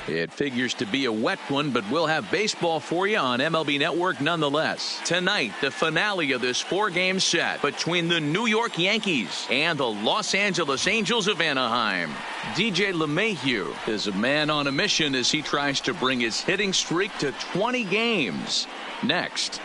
It figures to be a wet one, but we'll have baseball for you on MLB Network nonetheless. Tonight, the finale of this 4-game set between the New York Yankees and the Los Angeles Angels of Anaheim. DJ LeMahieu is a man on a mission as he tries to bring his hitting streak to 20 games. Next.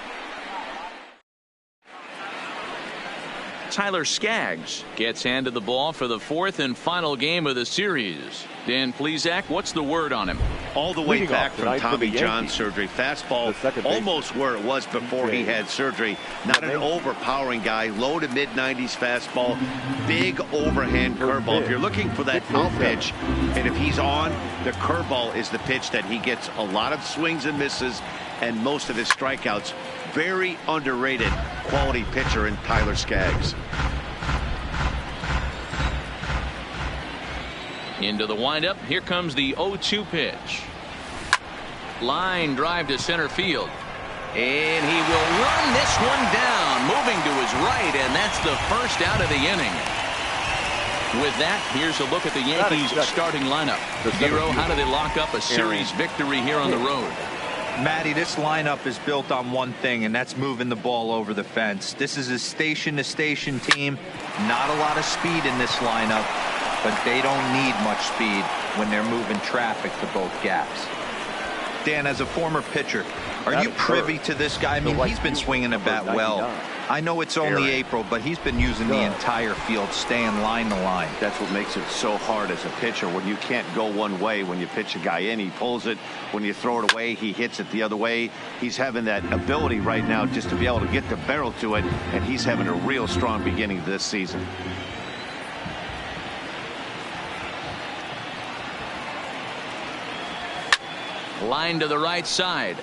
Tyler Skaggs gets handed the ball for the 4th and final game of the series. Dan Plesac, what's the word on him? All the way back from Tommy John surgery. Fastball almost where it was before he had surgery. Not an overpowering guy. Low to mid-90s fastball. Big overhand curveball. If you're looking for that out pitch, and if he's on, the curveball is the pitch that he gets a lot of swings and misses and most of his strikeouts. Very underrated quality pitcher in Tyler Skaggs. Into the windup. Here comes the 0-2 pitch. Line drive to center field. And he will run this one down, moving to his right, and that's the first out of the inning. With that, here's a look at the Yankees starting lineup. Hero, how do they lock up a series victory here on the road? Matty, this lineup is built on one thing, and that's moving the ball over the fence. This is a station-to-station team. Not a lot of speed in this lineup, but they don't need much speed when they're moving traffic to both gaps. Dan, as a former pitcher, are you privy to this guy? I mean, he's been swinging the bat well. I know it's only April, but he's been using the entire field, staying line to line. That's what makes it so hard as a pitcher when you can't go one way. When you pitch a guy in, he pulls it. When you throw it away, he hits it the other way. He's having that ability right now just to be able to get the barrel to it, and he's having a real strong beginning this season. Line to the right side,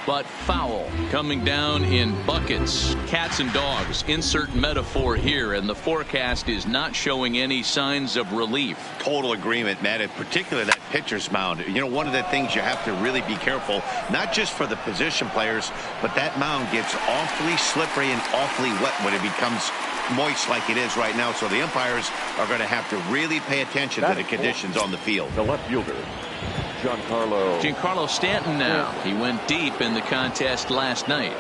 but foul. Coming down in buckets. Cats and dogs. Insert metaphor here, and the forecast is not showing any signs of relief. Total agreement, Matt, in particular that pitcher's mound. You know, one of the things you have to really be careful, not just for the position players, but that mound gets awfully slippery and awfully wet when it becomes moist like it is right now. So the umpires are going to have to really pay attention to the conditions on the field. The left fielder, Giancarlo Stanton now. He went deep in the contest last night.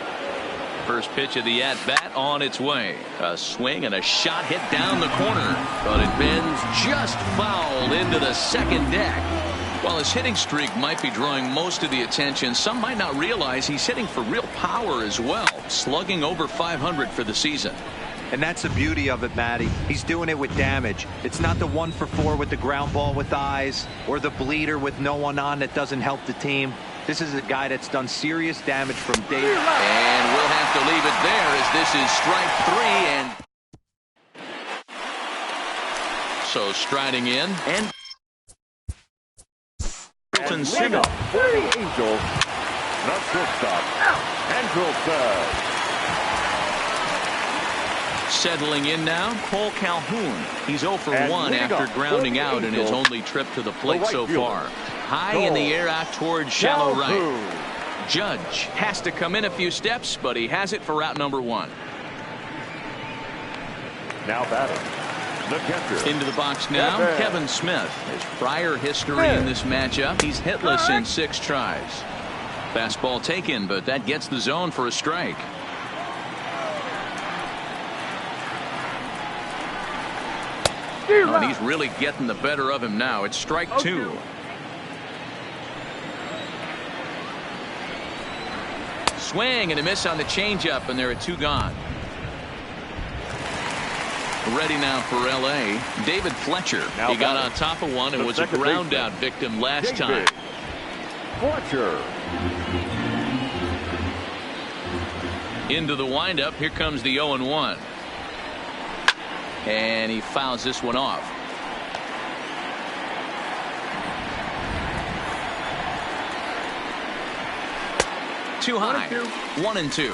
First pitch of the at-bat on its way. A swing and a shot hit down the corner, but it bends just fouled into the second deck. While his hitting streak might be drawing most of the attention, some might not realize he's hitting for real power as well, slugging over 500 for the season. And that's the beauty of it, Matty. He's doing it with damage. It's not the 1-for-4 with the ground ball with eyes or the bleeder with no one on that doesn't help the team. This is a guy that's done serious damage from day to day. And we'll have to leave it there as this is strike 3. And so striding in and Milton Simmons. For the Angels, the shortstop, Andrelton. Settling in now, Cole Calhoun. He's 0 for 1 after grounding out in his only trip to the plate so far. High in the air out towards shallow right. Judge has to come in a few steps, but he has it for route number 1. Now batting, the catcher. Into the box now, Kevin Smith. His prior history in this matchup, he's hitless in 6 tries. Fastball taken, but that gets the zone for a strike. Oh, and he's really getting the better of him now. It's strike 2. Swing and a miss on the changeup, and there are 2 gone. Ready now for L.A. David Fletcher. He got on top of one and was a ground out victim last time. Fletcher. Into the windup. Here comes the 0-1. And he fouls this one off. Too high. 1-2.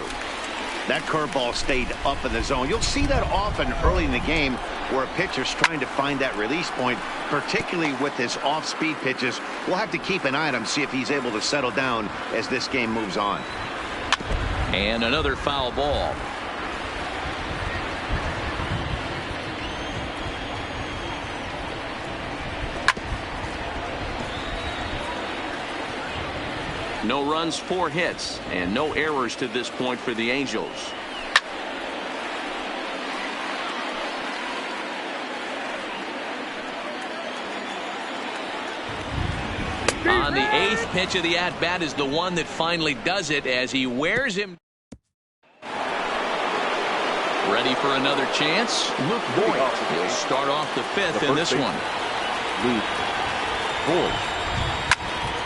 That curveball stayed up in the zone. You'll see that often early in the game where a pitcher's trying to find that release point, particularly with his off-speed pitches. We'll have to keep an eye on him, see if he's able to settle down as this game moves on. And another foul ball. No runs, 4 hits, and no errors to this point for the Angels. On the 8th pitch of the at-bat is the one that finally does it as he wears him. Ready for another chance? Luke Voigt will start off the 5th in this one.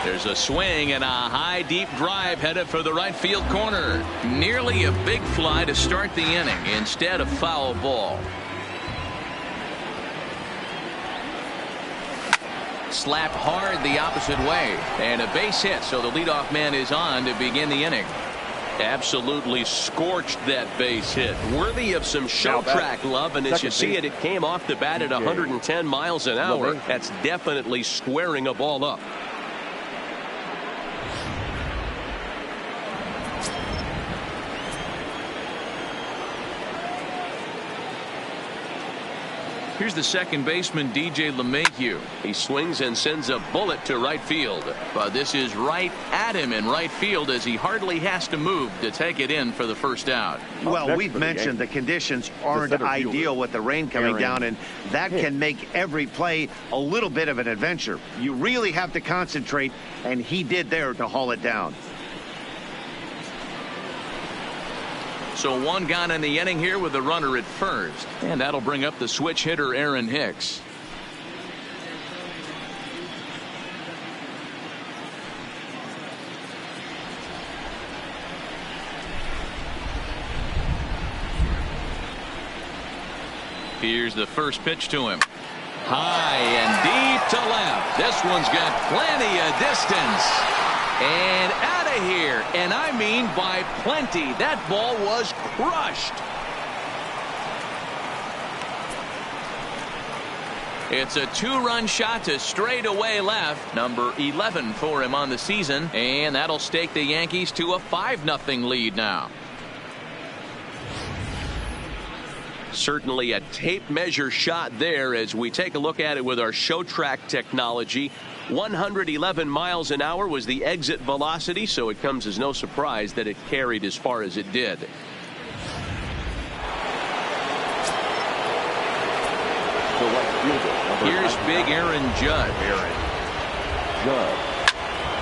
There's a swing and a high deep drive headed for the right field corner. Nearly a big fly to start the inning instead of foul ball. Slapped hard the opposite way, and a base hit, so the leadoff man is on to begin the inning. Absolutely scorched that base hit, worthy of some show track love, and as you see it came off the bat at 110 miles an hour. That's definitely squaring a ball up. Here's the second baseman, DJ LeMahieu. He swings and sends a bullet to right field. But this is right at him in right field as he hardly has to move to take it in for the first out. Well, we've mentioned the conditions aren't ideal with the rain coming down, and that can make every play a little bit of an adventure. You really have to concentrate, and he did there to haul it down. So one gone in the inning here with the runner at first. And that'll bring up the switch hitter, Aaron Hicks. Here's the first pitch to him. High and deep to left. This one's got plenty of distance. And out of here. And I mean by plenty. That ball was crushed. It's a 2-run shot to straightaway left. Number 11 for him on the season. And that'll stake the Yankees to a 5-0 lead now. Certainly a tape measure shot there as we take a look at it with our show track technology. 111 miles an hour was the exit velocity, so it comes as no surprise that it carried as far as it did. Here's big Aaron Judge.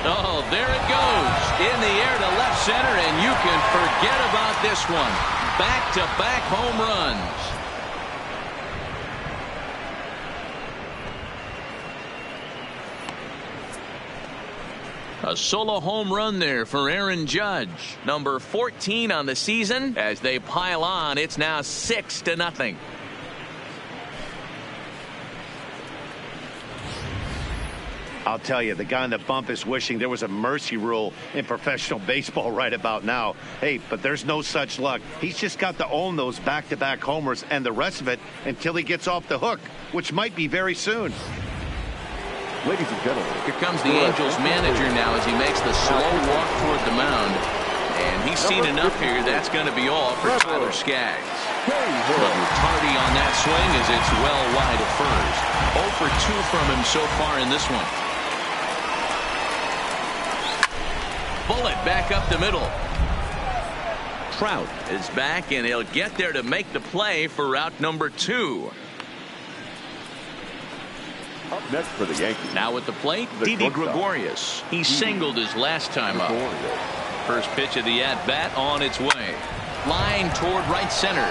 Oh, there it goes. In the air to left center, and you can forget about this one. Back-to-back home runs. A solo home run there for Aaron Judge. Number 14 on the season. As they pile on, it's now 6-0. I'll tell you, the guy on the bump is wishing there was a mercy rule in professional baseball right about now. Hey, but there's no such luck. He's just got to own those back-to-back homers and the rest of it until he gets off the hook, which might be very soon. Ladies and gentlemen, here comes the Angels manager now as he makes the slow walk toward the mound. And he's seen enough here. That's going to be all for Tyler Skaggs. But tardy on that swing as it's well wide of first. 0 for 2 from him so far in this one. Bullet back up the middle. Trout is back, and he'll get there to make the play for out number 2. Up next for the Yankees. Now at the plate, Didi Gregorius. He singled his last time up. First pitch of the at-bat on its way. Line toward right center.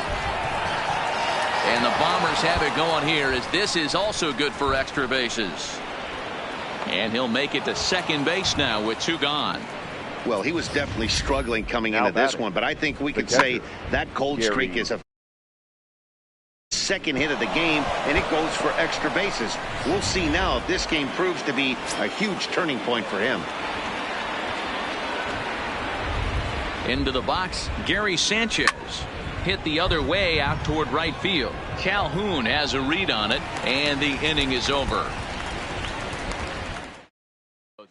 And the Bombers have it going here as this is also good for extra bases. And he'll make it to second base now with 2 gone. Well, he was definitely struggling coming into this one, but I think we could say that cold streak is a second hit of the game, and it goes for extra bases. We'll see now if this game proves to be a huge turning point for him. Into the box, Gary Sanchez. Hit the other way out toward right field. Calhoun has a read on it, and the inning is over.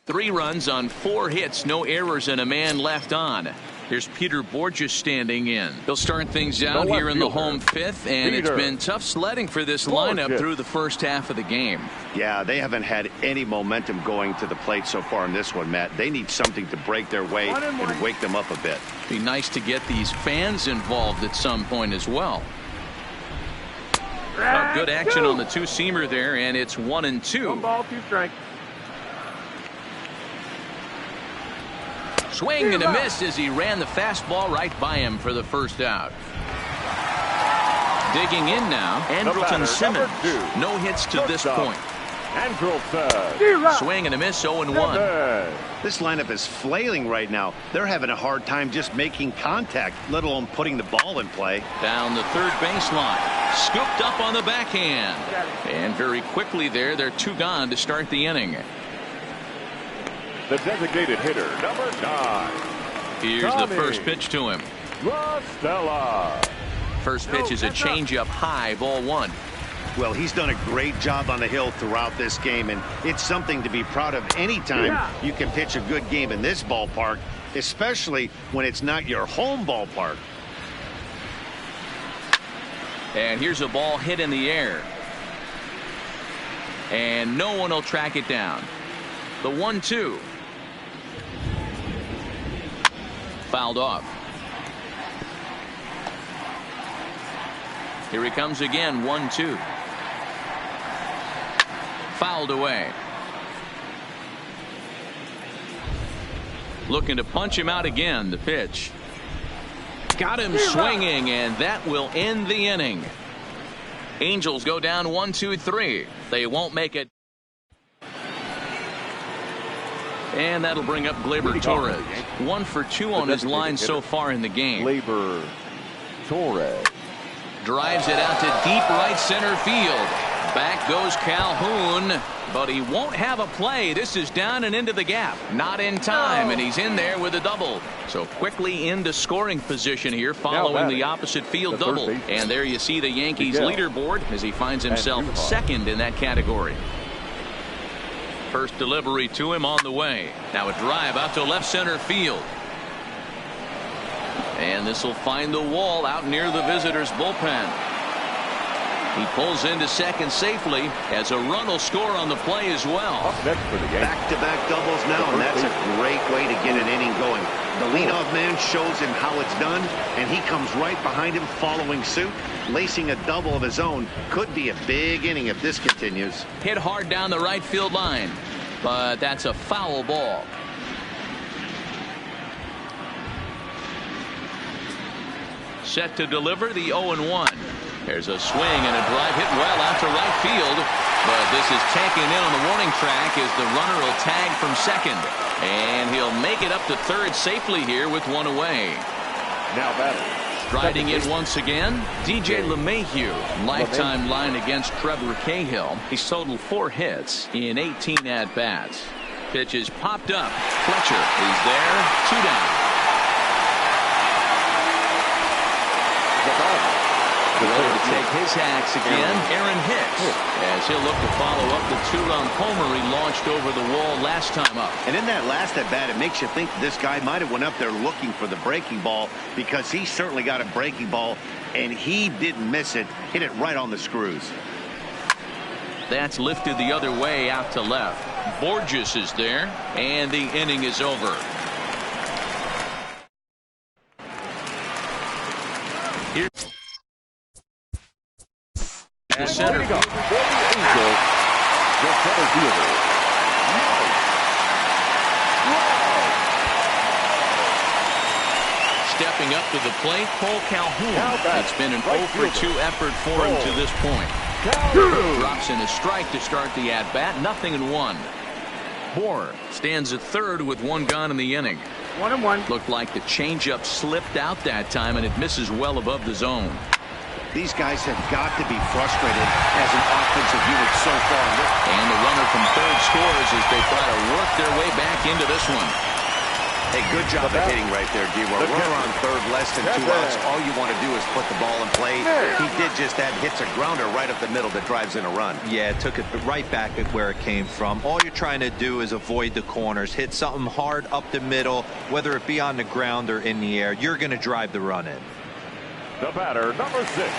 3 runs on 4 hits, no errors, and a man left on. Here's Peter Borges standing in. He'll start things out here in the home fifth, and it's been tough sledding for this lineup through the first half of the game. Yeah, they haven't had any momentum going to the plate so far in this one, Matt. They need something to break their way and wake them up a bit. Be nice to get these fans involved at some point as well. Good action on the two-seamer there, and it's 1-2. 1 ball, 2 strikes. Swing and a miss as he ran the fastball right by him for the first out. Digging in now, Andrelton Simmons. No hits to this point. Andrelton. Swing and a miss, 0-1. This lineup is flailing right now. They're having a hard time just making contact, let alone putting the ball in play. Down the third baseline. Scooped up on the backhand. And very quickly there, they're 2 gone to start the inning. The designated hitter, number 9. Here's the first pitch to him. Stella. First pitch is a changeup high, ball 1. Well, he's done a great job on the hill throughout this game, and it's something to be proud of anytime you can pitch a good game in this ballpark, especially when it's not your home ballpark. And here's a ball hit in the air. And no one will track it down. The 1-2. Fouled off. Here he comes again, 1-2. Fouled away. Looking to punch him out again, the pitch. Got him swinging, and that will end the inning. Angels go down 1-2-3. They won't make it. And that'll bring up Gleyber Torres. 1 for 2 on his line so far in the game. Gleyber Torres. Drives it out to deep right center field. Back goes Calhoun, but he won't have a play. This is down and into the gap. Not in time, and he's in there with a double. So quickly into scoring position here following the opposite field double. And there you see the Yankees leaderboard as he finds himself second in that category. First delivery to him on the way. Now a drive out to left center field. And this will find the wall out near the visitors' bullpen. He pulls into second safely as a run will score on the play as well. Back-to-back doubles now, and that's a great way to get an inning going. The leadoff man shows him how it's done, and he comes right behind him following suit. Lacing a double of his own could be a big inning if this continues. Hit hard down the right field line, but that's a foul ball. Set to deliver the 0-1. There's a swing and a drive hit well out to right field, but this is taken in on the warning track as the runner will tag from second, and he'll make it up to third safely here with 1 away. Now batting. Striding in once again, DJ LeMahieu. Lifetime line against Trevor Cahill. He's totaled 4 hits in 18 at-bats. Pitch is popped up. Fletcher is there. 2 down. Ready to take his hacks again, Aaron Hicks, as he'll look to follow up the 2-run homer he launched over the wall last time up. And in that last at-bat, it makes you think this guy might have went up there looking for the breaking ball, because he certainly got a breaking ball, and he didn't miss it. Hit it right on the screws. That's lifted the other way out to left. Borges is there, and the inning is over. Here. The center. Stepping up to the plate, Cole Calhoun. It's been an 0-for-2 effort for him to this point. Drops in a strike to start the at-bat. 0-1. Bohr stands at third with 1 gone in the inning. 1-1. Looked like the changeup slipped out that time, and it misses well above the zone. These guys have got to be frustrated as an offensive unit so far. And the runner from third scores as they try to work their way back into this one. Hey, good job of hitting right there, D-Roll. Runner on third, less than 2 outs. All you want to do is put the ball in play. He did just that, hits a grounder right up the middle that drives in a run. Yeah, took it right back at where it came from. All you're trying to do is avoid the corners, hit something hard up the middle, whether it be on the ground or in the air. You're going to drive the run in. The batter, number 6.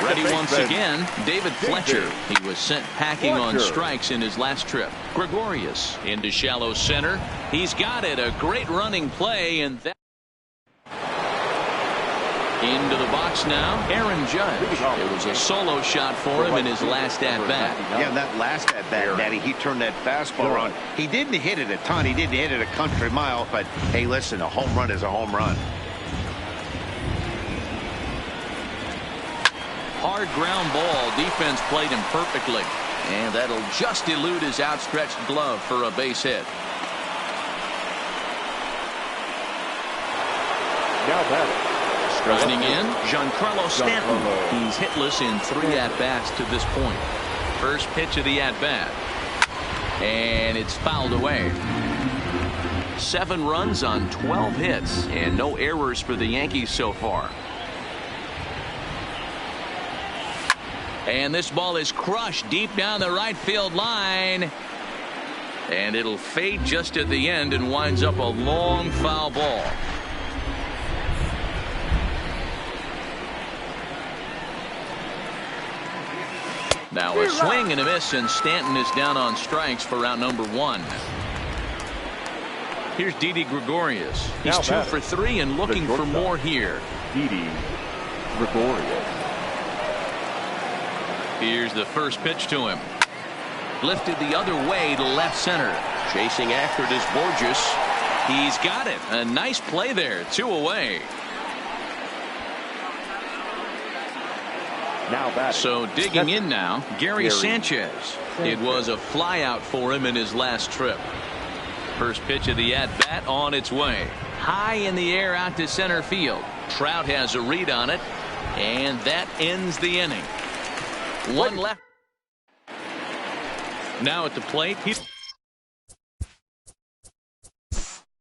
Ready once again, David Fletcher. He was sent packing on strikes in his last trip. Gregorius into shallow center. He's got it. A great running play, and that into the box now. Aaron Judge. It was a solo shot for him in his last at bat. Yeah, that last at bat, Daddy, he turned that fastball around. He didn't hit it a ton. He didn't hit it a country mile, but hey, listen, a home run is a home run. Hard ground ball. Defense played him perfectly. And that'll just elude his outstretched glove for a base hit. Now batting. Running in, Giancarlo Stanton. He's hitless in 3 at-bats to this point. First pitch of the at-bat. And it's fouled away. 7 runs on 12 hits. And no errors for the Yankees so far. And this ball is crushed deep down the right field line. And it'll fade just at the end and winds up a long foul ball. Now a swing and a miss, and Stanton is down on strikes for out number 1. Here's Didi Gregorius. He's 2 for 3 and looking for more here. Didi Gregorius. Here's the first pitch to him. Lifted the other way to left center. Chasing after it is Borges. He's got it. A nice play there. 2 away. So digging in now, Gary Sanchez. It was a flyout for him in his last trip. First pitch of the at-bat on its way. High in the air out to center field. Trout has a read on it, and that ends the inning. 1 left. Now at the plate, Borges.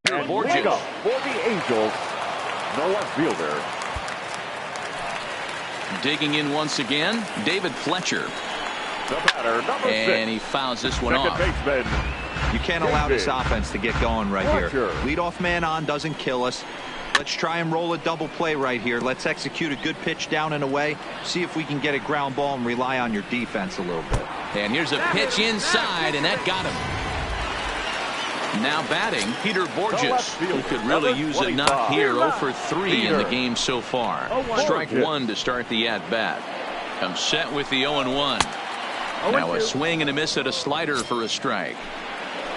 For the Angels, no left fielder. Digging in once again, David Fletcher. The batter, number 6. And he fouls this one off. Baseman. You can't allow this offense to get going right here. Leadoff man on doesn't kill us. Let's try and roll a double play right here. Let's execute a good pitch down and away. See if we can get a ground ball and rely on your defense a little bit. And here's a pitch inside, and that got him. Now batting, Peter Borges, who could really use a knock here. 0 for 3 in the game so far. Strike 1 to start the at-bat. Comes set with the 0-1. Now a swing and a miss at a slider for a strike.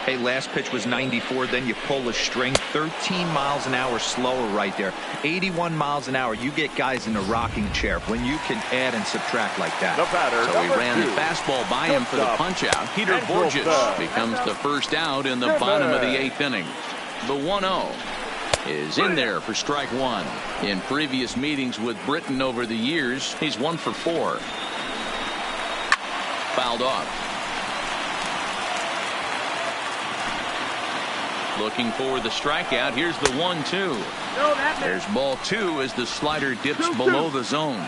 Hey, last pitch was 94. Then you pull a string. 13 miles an hour slower right there. 81 miles an hour. You get guys in a rocking chair when you can add and subtract like that. So he ran the fastball by him for the punch-out. Peter Borges becomes the first out in the bottom of the 8th inning. The 1-0 is in there for strike 1. In previous meetings with Britton over the years, he's 1 for 4. Fouled off. Looking for the strikeout. Here's the 1-2. There's ball 2 as the slider dips below the zone.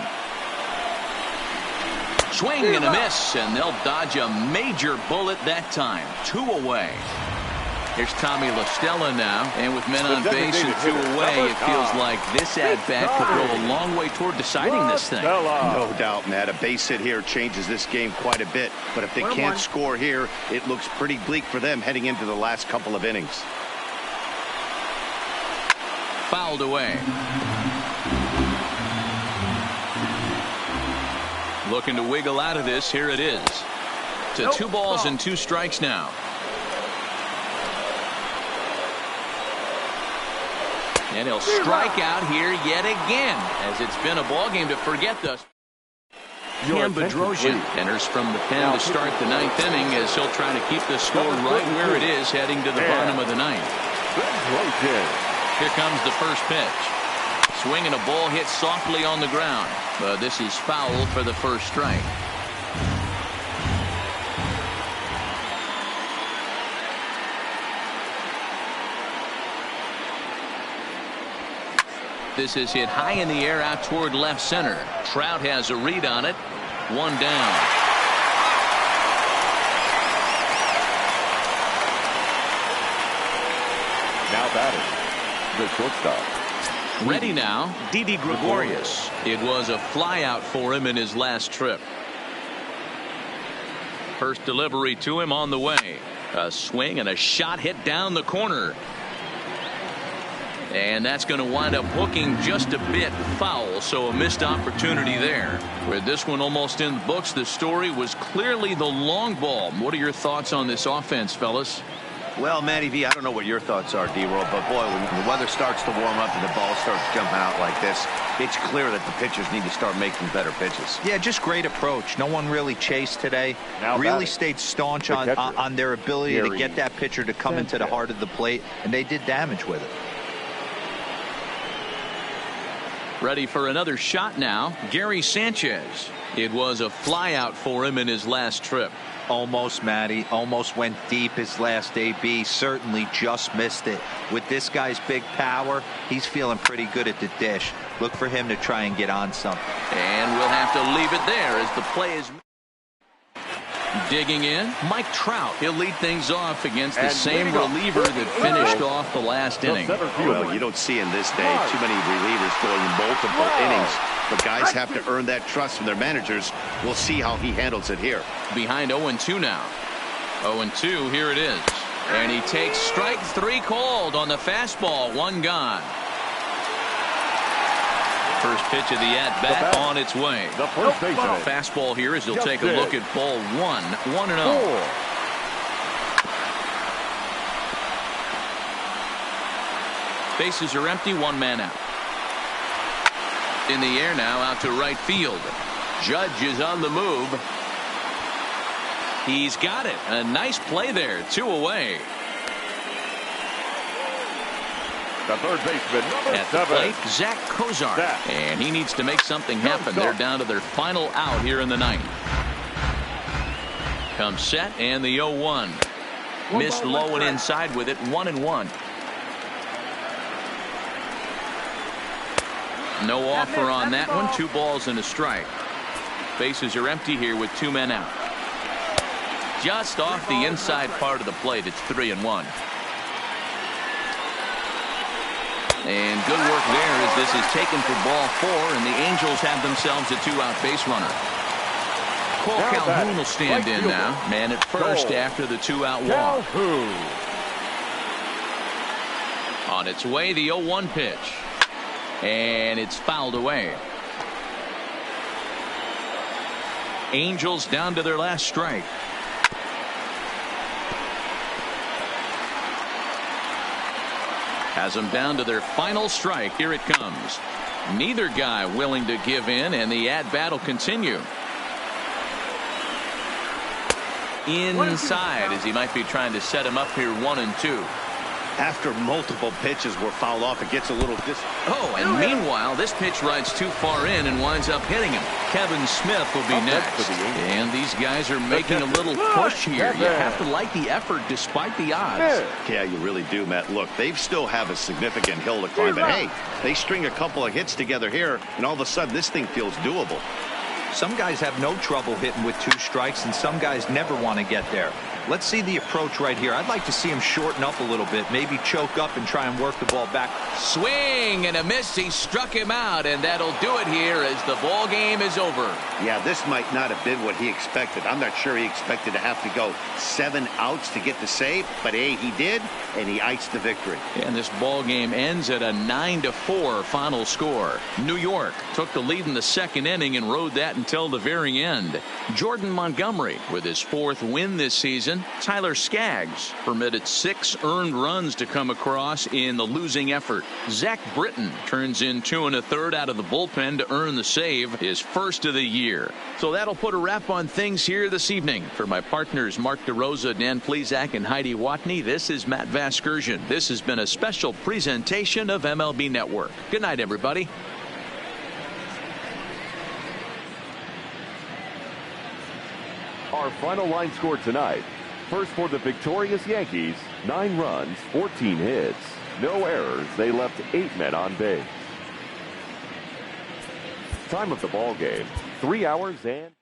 Swing and a miss, and they'll dodge a major bullet that time. 2 away. Here's Tommy La Stella now, and with men on base and 2 away, it feels like this at-bat could go a long way toward deciding this thing. No doubt, Matt. A base hit here changes this game quite a bit, but if they can't score here, it looks pretty bleak for them heading into the last couple of innings. Fouled away. Looking to wiggle out of this. Here it is. To 2 balls and 2 strikes now. And he'll strike out here yet again, as it's been a ball game to forget thus. Cam Bedrosian enters from the pen to start the 9th inning, as he'll try to keep the score right where it is heading to the bottom of the 9th. Here comes the first pitch. Swing and a ball hit softly on the ground, but this is foul for the first strike. This is hit high in the air out toward left center. Trout has a read on it. One down. Now batting, the shortstop. Ready now, Didi Gregorius. It was a flyout for him in his last trip. First delivery to him on the way. A swing and a shot hit down the corner. And that's going to wind up hooking just a bit foul, so a missed opportunity there. With this one almost in the books, the story was clearly the long ball. What are your thoughts on this offense, fellas? Well, Matty V, I don't know what your thoughts are, D-Roll, but boy, when the weather starts to warm up and the ball starts jumping out like this, it's clear that the pitchers need to start making better pitches. Yeah, just great approach. No one really chased today. Now really stayed staunch on their ability to get that pitcher to come into the heart of the plate, and they did damage with it. Ready for another shot now, Gary Sanchez. It was a flyout for him in his last trip. Almost, Matty. Almost went deep his last AB. Certainly just missed it. With this guy's big power, he's feeling pretty good at the dish. Look for him to try and get on something. And we'll have to leave it there as the play is digging in. Mike Trout. He'll lead things off against the same reliever that finished off the last inning. Well, you don't see in this day too many relievers going multiple innings. But guys have to earn that trust from their managers. We'll see how he handles it here. Behind 0-2 now. 0-2, here it is. And he takes strike three called on the fastball. One gone. First pitch of the at-bat on its way. The first baseman. Fastball here as he'll take a look at ball one. 1-0. Bases are empty, one man out. In the air now, out to right field. Judge is on the move. He's got it. A nice play there. 2 away. The third baseman, number At the 7. plate, Zach Kozar. And he needs to make something happen. They're down to their final out here in the ninth. Comes set and the 0-1. Missed low and inside with it. 1-1. No offer on that one. 2 balls and a strike. Bases are empty here with 2 men out. Just off the inside part of the plate. It's 3-1. And good work there as this is taken for ball 4, and the Angels have themselves a 2-out base runner. Cole Calhoun will stand in now. Man at first after the 2-out walk. On its way, the 0-1 pitch. And it's fouled away. Angels down to their last strike. Has them down to their final strike. Here it comes. Neither guy willing to give in, and the at-bat will continue. Inside as he might be trying to set him up here 1-2. After multiple pitches were fouled off, it gets a little Oh, and meanwhile, this pitch rides too far in and winds up hitting him. Kevin Smith will be next. And these guys are making a little push here. You have to like the effort despite the odds. Yeah, you really do, Matt. Look, they still have a significant hill to climb. But hey, they string a couple of hits together here, and all of a sudden this thing feels doable. Some guys have no trouble hitting with 2 strikes, and some guys never want to get there. Let's see the approach right here. I'd like to see him shorten up a little bit, maybe choke up and try and work the ball back. Swing and a miss. He struck him out, and that'll do it here as the ball game is over. Yeah, this might not have been what he expected. I'm not sure he expected to have to go 7 outs to get the save, but hey, he did, and he iced the victory. And this ball game ends at a 9-4 final score. New York took the lead in the second inning and rode that until the very end. Jordan Montgomery with his 4th win this season. Tyler Skaggs permitted 6 earned runs to come across in the losing effort. Zach Britton turns in 2 1/3 out of the bullpen to earn the save, his first of the year. So that'll put a wrap on things here this evening. For my partners Mark DeRosa, Dan Plesac, and Heidi Watney, this is Matt Vasgersian. This has been a special presentation of MLB Network. Good night, everybody. Our final line score tonight. First for the victorious Yankees, 9 runs, 14 hits. No errors. They left 8 men on base. Time of the ball game, 3 hours and...